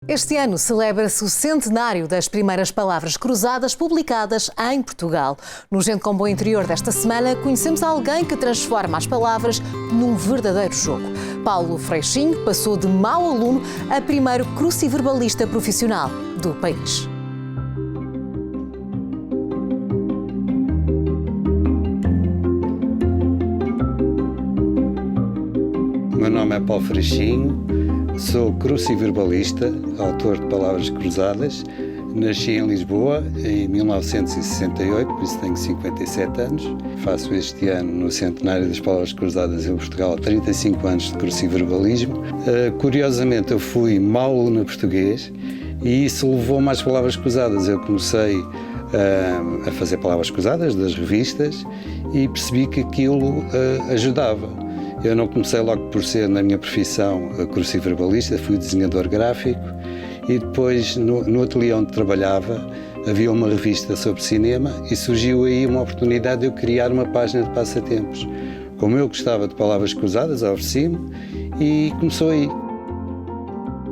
Este ano celebra-se o centenário das primeiras palavras cruzadas publicadas em Portugal. No Gente com Bom Interior desta semana, conhecemos alguém que transforma as palavras num verdadeiro jogo. Paulo Freixinho passou de mau aluno a primeiro cruciverbalista profissional do país. O meu nome é Paulo Freixinho, sou cruciverbalista, autor de palavras cruzadas. Nasci em Lisboa em 1968, por isso tenho 57 anos. Faço este ano, no centenário das palavras cruzadas em Portugal, 35 anos de cruciverbalismo. Curiosamente, eu fui mau aluno português e isso levou-me às palavras cruzadas. Eu comecei a fazer palavras cruzadas das revistas e percebi que aquilo ajudava. Eu não comecei logo por ser, na minha profissão, cruciverbalista, fui desenhador gráfico e depois, no ateliê onde trabalhava, havia uma revista sobre cinema e surgiu aí uma oportunidade de eu criar uma página de passatempos. Como eu gostava de palavras cruzadas, ofereci-me e começou aí.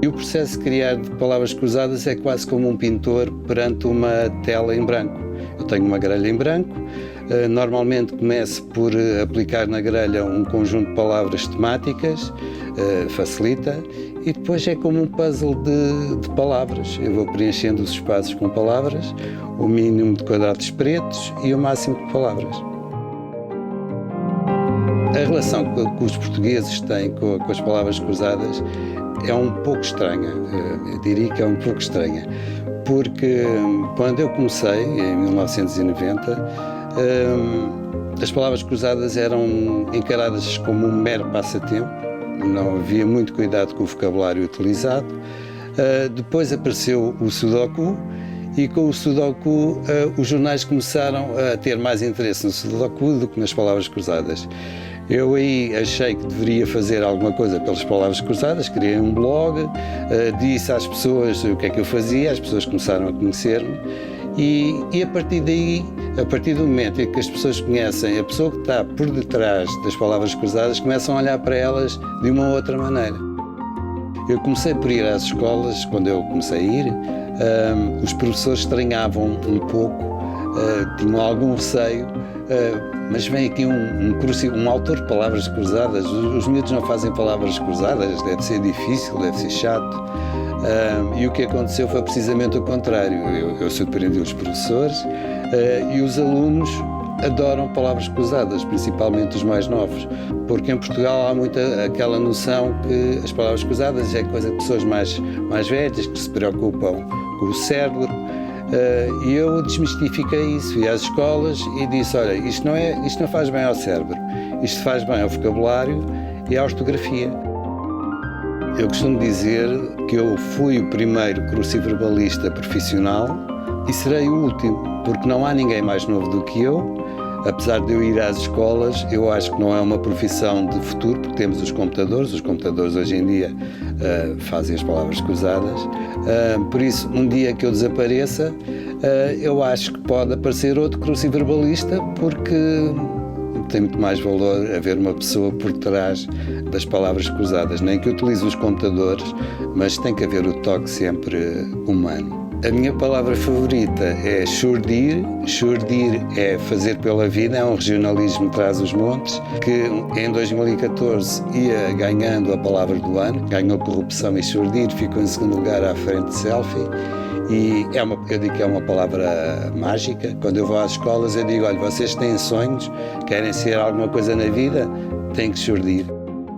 E o processo de criar de palavras cruzadas é quase como um pintor perante uma tela em branco. Eu tenho uma grelha em branco. Normalmente começo por aplicar na grelha um conjunto de palavras temáticas, facilita, e depois é como um puzzle de palavras. Eu vou preenchendo os espaços com palavras, o mínimo de quadrados pretos e o máximo de palavras. A relação que os portugueses têm com as palavras cruzadas é um pouco estranha, eu diria que é um pouco estranha, porque quando eu comecei, em 1990, as palavras cruzadas eram encaradas como um mero passatempo, não havia muito cuidado com o vocabulário utilizado. Depois apareceu o Sudoku e com o Sudoku os jornais começaram a ter mais interesse no Sudoku do que nas palavras cruzadas. Eu aí achei que deveria fazer alguma coisa pelas palavras cruzadas, criei um blog, disse às pessoas o que é que eu fazia, as pessoas começaram a conhecer-me e a partir daí, a partir do momento em que as pessoas conhecem a pessoa que está por detrás das palavras cruzadas, começam a olhar para elas de uma outra maneira. Eu comecei por ir às escolas, quando eu comecei a ir, os professores estranhavam um pouco, tinham algum receio, mas vem aqui um autor de palavras cruzadas, os miúdos não fazem palavras cruzadas, deve ser difícil, deve ser chato. E o que aconteceu foi precisamente o contrário. Eu surpreendi os professores e os alunos adoram palavras cruzadas, principalmente os mais novos, porque em Portugal há muito aquela noção que as palavras cruzadas é coisa de pessoas mais velhas, que se preocupam com o cérebro. E eu desmistifiquei isso, fui às escolas e disse, olha, isto não faz bem ao cérebro, isto faz bem ao vocabulário e à ortografia. Eu costumo dizer que eu fui o primeiro cruciverbalista profissional e serei o último, porque não há ninguém mais novo do que eu. Apesar de eu ir às escolas, eu acho que não é uma profissão de futuro, porque temos os computadores hoje em dia fazem as palavras cruzadas. Por isso, um dia que eu desapareça, eu acho que pode aparecer outro cruciverbalista, porque tem muito mais valor haver uma pessoa por trás das palavras cruzadas, nem que utilize os computadores, mas tem que haver o toque sempre humano. A minha palavra favorita é xurdir. Xurdir é fazer pela vida, é um regionalismo de Trás-os-Montes, que em 2014 ia ganhando a palavra do ano, ganhou corrupção e xurdir, ficou em segundo lugar à frente de selfie. E eu digo que é uma palavra mágica. Quando eu vou às escolas eu digo, olha, vocês têm sonhos, querem ser alguma coisa na vida, têm que xurdir.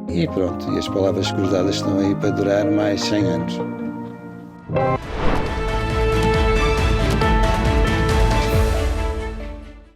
E pronto, e as palavras cruzadas estão aí para durar mais 100 anos.